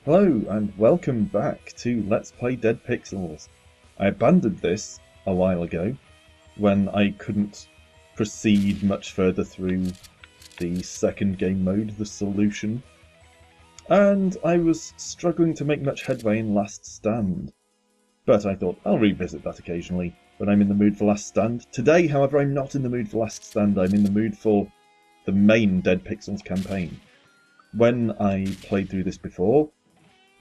Hello and welcome back to Let's Play Dead Pixels. I abandoned this a while ago when I couldn't proceed much further through the second game mode, the solution, and I was struggling to make much headway in Last Stand. But I thought I'll revisit that occasionally when I'm in the mood for Last Stand. Today, however, I'm not in the mood for Last Stand, I'm in the mood for the main Dead Pixels campaign. When I played through this before,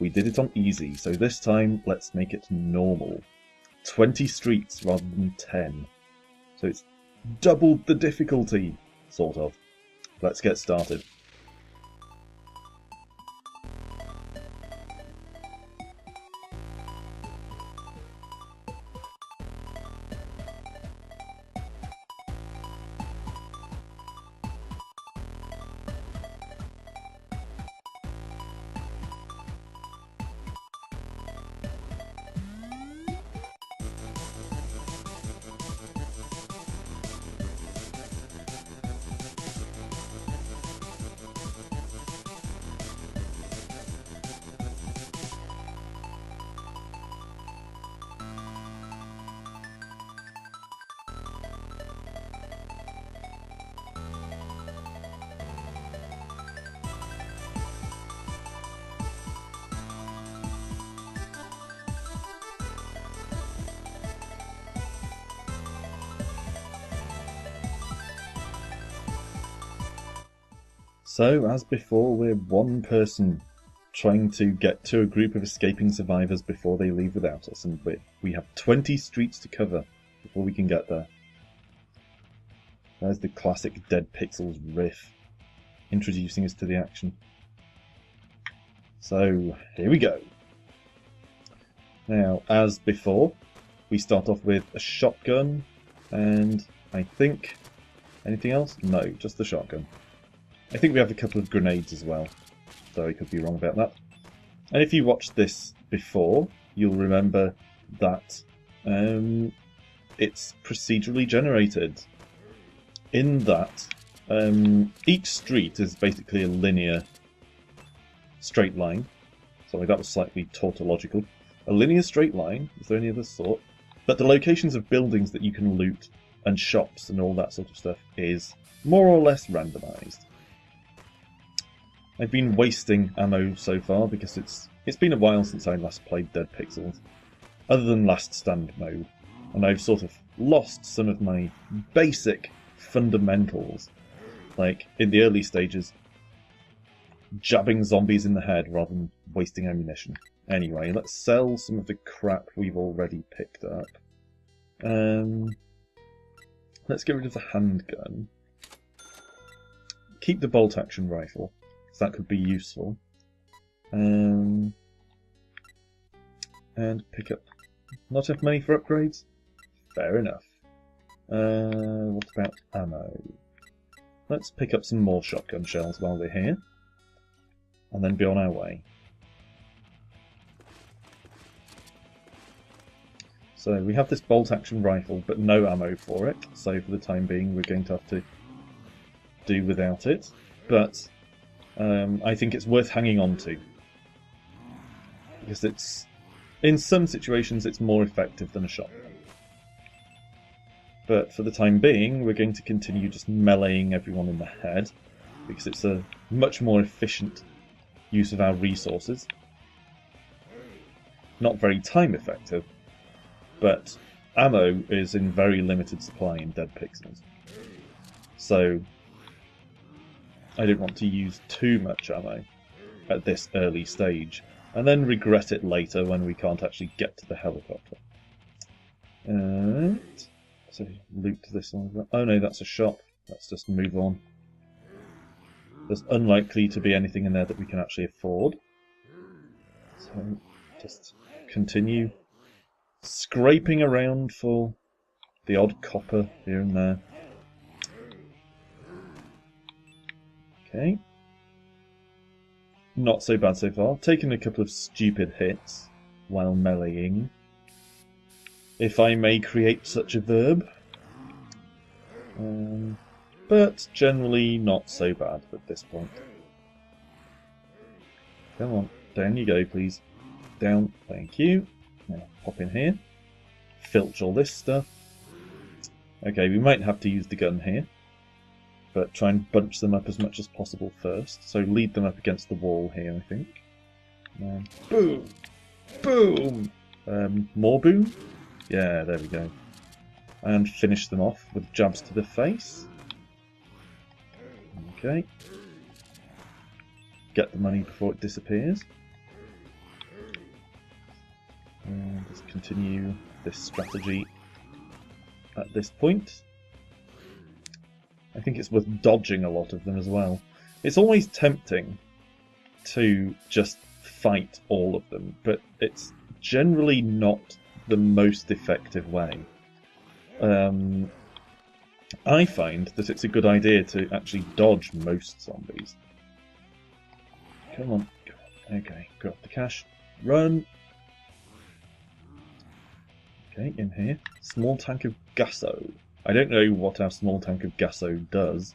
we did it on easy, so this time let's make it normal. 20 streets rather than 10. So it's doubled the difficulty, sort of. Let's get started. So, as before, we're one person trying to get to a group of escaping survivors before they leave without us, and we have 20 streets to cover before we can get there. There's the classic Dead Pixels riff, introducing us to the action. So, here we go. Now, as before, we start off with a shotgun, and I think... anything else? No, just the shotgun. I think we have a couple of grenades as well, though I could be wrong about that. And if you watched this before, you'll remember that it's procedurally generated. In that, each street is basically a linear straight line. Sorry, that was slightly tautological. A linear straight line, is there any other sort? But the locations of buildings that you can loot, and shops and all that sort of stuff, is more or less randomised. I've been wasting ammo so far because it's been a while since I last played Dead Pixels, other than Last Stand mode, and I've sort of lost some of my basic fundamentals, like in the early stages, jabbing zombies in the head rather than wasting ammunition. Anyway, let's sell some of the crap we've already picked up. Let's get rid of the handgun. Keep the bolt-action rifle, because that could be useful. And pick up... not enough money for upgrades? Fair enough. What about ammo? Let's pick up some more shotgun shells while we're here, and then be on our way. So we have this bolt-action rifle, but no ammo for it, so for the time being we're going to have to do without it. But I think it's worth hanging on to, because it's, in some situations, it's more effective than a shotgun. But for the time being, we're going to continue just meleeing everyone in the head, because it's a much more efficient use of our resources. Not very time effective, but ammo is in very limited supply in Dead Pixels. So I don't want to use too much ammo at this early stage, and then regret it later when we can't actually get to the helicopter. So loot this one. Oh no, that's a shop. Let's just move on. There's unlikely to be anything in there that we can actually afford. So just continue scraping around for the odd copper here and there. Okay. Not so bad so far. Taken a couple of stupid hits while meleeing, if I may create such a verb. but generally not so bad at this point. Come on, down you go, please. Down, thank you. Now pop in here. Filch all this stuff. Okay, we might have to use the gun here, but try and bunch them up as much as possible first. So lead them up against the wall here, I think. Boom! Boom! More boom? Yeah, there we go. And finish them off with jabs to the face. Okay. Get the money before it disappears. And just continue this strategy at this point. I think it's worth dodging a lot of them as well. It's always tempting to just fight all of them, but it's generally not the most effective way. I find that it's a good idea to actually dodge most zombies. Come on. Okay, grab the cash. Run! Okay, in here. Small tank of gasso. I don't know what our small tank of gasso does.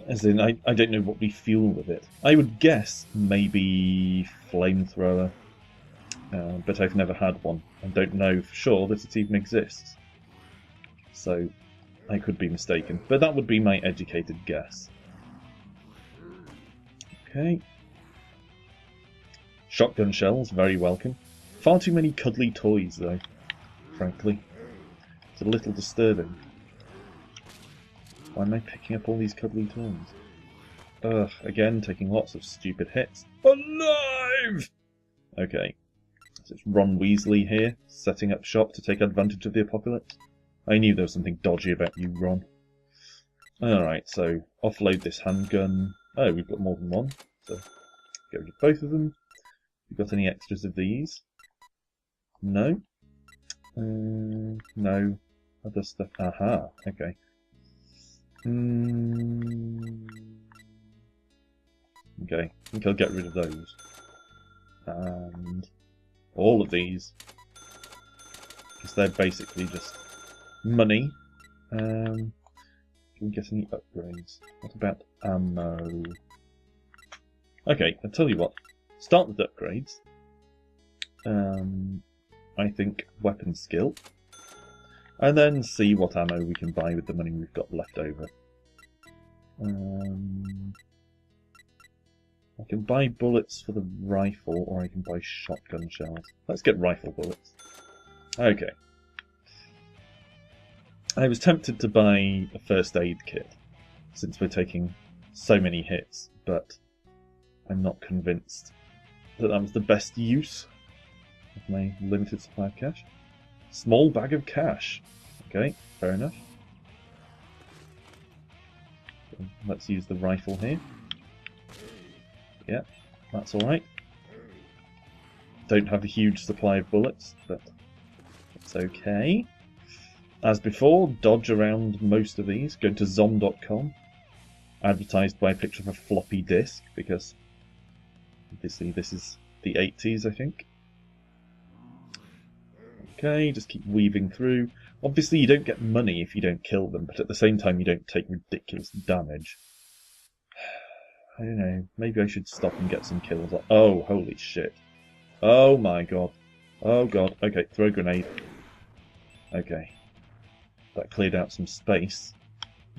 As in, I don't know what we fuel with it. I would guess maybe flamethrower, but I've never had one and don't know for sure that it even exists. So I could be mistaken, but that would be my educated guess. Okay. Shotgun shells, very welcome. Far too many cuddly toys, though, frankly. It's a little disturbing. Why am I picking up all these cuddly toys? Ugh, again, taking lots of stupid hits. Alive! Okay. So it's Ron Weasley here, setting up shop to take advantage of the apocalypse. I knew there was something dodgy about you, Ron. Alright, so offload this handgun. Oh, we've got more than one, so get rid of both of them. You got any extras of these? No? No. Other stuff. Aha, okay. Okay, I think I'll get rid of those. And all of these. Because they're basically just money. Can we get any upgrades? What about ammo? Okay, I'll tell you what. Start with upgrades. I think weapon skill. And then see what ammo we can buy with the money we've got left over. I can buy bullets for the rifle, or I can buy shotgun shells. Let's get rifle bullets. Okay. I was tempted to buy a first aid kit, since we're taking so many hits, but I'm not convinced that that was the best use of my limited supply of cash. Small bag of cash. Okay, fair enough. So let's use the rifle here. Yeah, that's alright. Don't have a huge supply of bullets, but it's okay. As before, dodge around most of these. Go to zom.com. Advertised by a picture of a floppy disk, because obviously this is the 80s, I think. Okay, just keep weaving through. Obviously you don't get money if you don't kill them, but at the same time you don't take ridiculous damage. I don't know, maybe I should stop and get some kills. Oh, holy shit. Oh my god. Oh god. Okay, throw a grenade. Okay. That cleared out some space.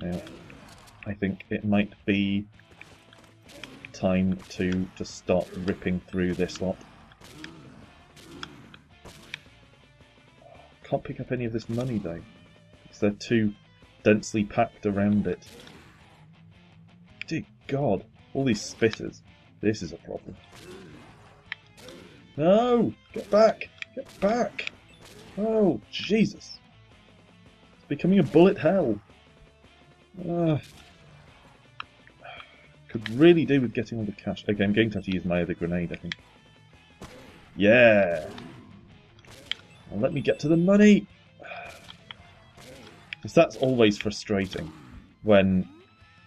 Now, I think it might be time to just start ripping through this lot. Can't pick up any of this money though, because they're too densely packed around it. Dear God, all these spitters. This is a problem. No! Get back! Get back! Oh, Jesus! It's becoming a bullet hell. Could really do with getting all the cash. Okay, I'm going to have to use my other grenade, I think. Yeah! Well, let me get to the money! Because that's always frustrating when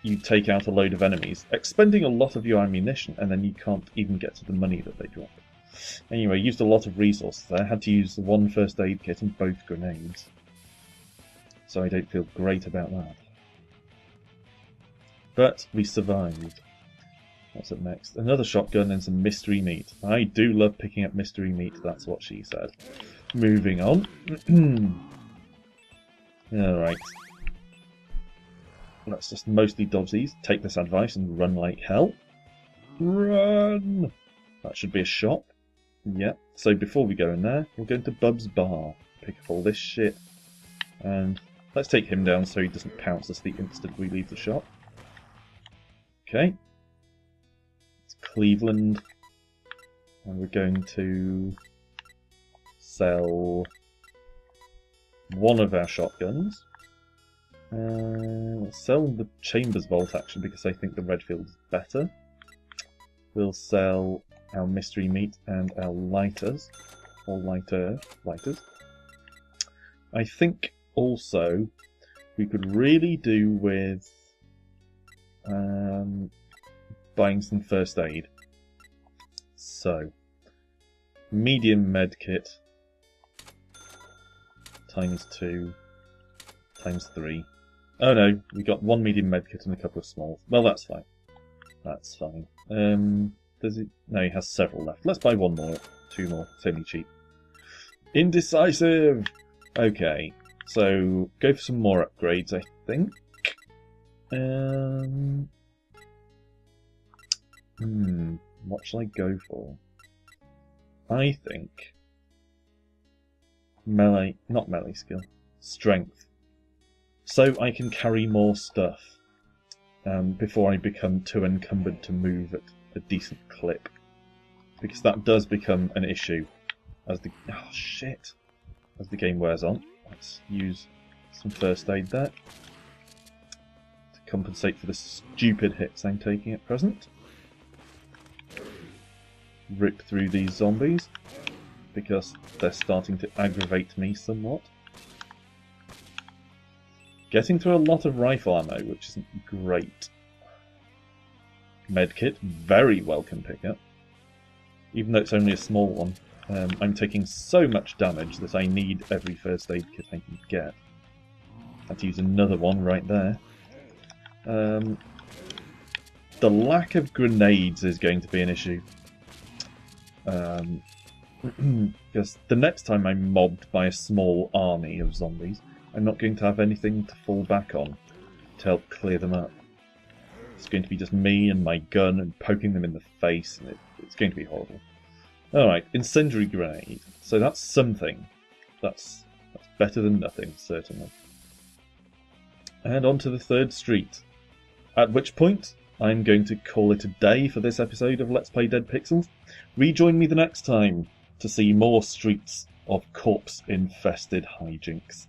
you take out a load of enemies, expending a lot of your ammunition, and then you can't even get to the money that they drop. Anyway, used a lot of resources there. I had to use one first aid kit and both grenades. So I don't feel great about that. But we survived. What's up next? Another shotgun and some mystery meat. I do love picking up mystery meat, that's what she said. Moving on. Alright. Let's just mostly dodge these, take this advice and run like hell. Run! That should be a shop. Yep. So before we go in there, we'll go into Bub's bar. Pick up all this shit. And let's take him down so he doesn't pounce us the instant we leave the shop. Okay. It's Cleveland. And we're going to sell one of our shotguns. Sell the Chambers Vault actually because I think the Redfield is better. We'll sell our mystery meat and our lighters. Or lighters. I think also we could really do with buying some first aid. So, medium med kit times 2 times 3. Oh no, we got one medium med kit and a couple of smalls. Well, that's fine. That's fine. Does it? No, he has several left. Let's buy one more, 2 more. It's only cheap. Indecisive. Okay, so go for some more upgrades, I think. What shall I go for? I think melee, not melee skill, strength. So I can carry more stuff before I become too encumbered to move at a decent clip. Because that does become an issue as the as the game wears on. Let's use some first aid there to compensate for the stupid hits I'm taking at present. Rip through these zombies because they're starting to aggravate me somewhat. Getting through a lot of rifle ammo, which isn't great. Medkit, very welcome pickup. Even though it's only a small one, I'm taking so much damage that I need every first aid kit I can get. I had to use another one right there. The lack of grenades is going to be an issue. Because the next time I'm mobbed by a small army of zombies, I'm not going to have anything to fall back on to help clear them up. It's going to be just me and my gun and poking them in the face, and it's going to be horrible. Alright, incendiary grenade. So that's something. That's better than nothing, certainly. And on to the 3rd street. At which point, I'm going to call it a day for this episode of Let's Play Dead Pixels. Rejoin me the next time to see more streets of corpse-infested hijinks.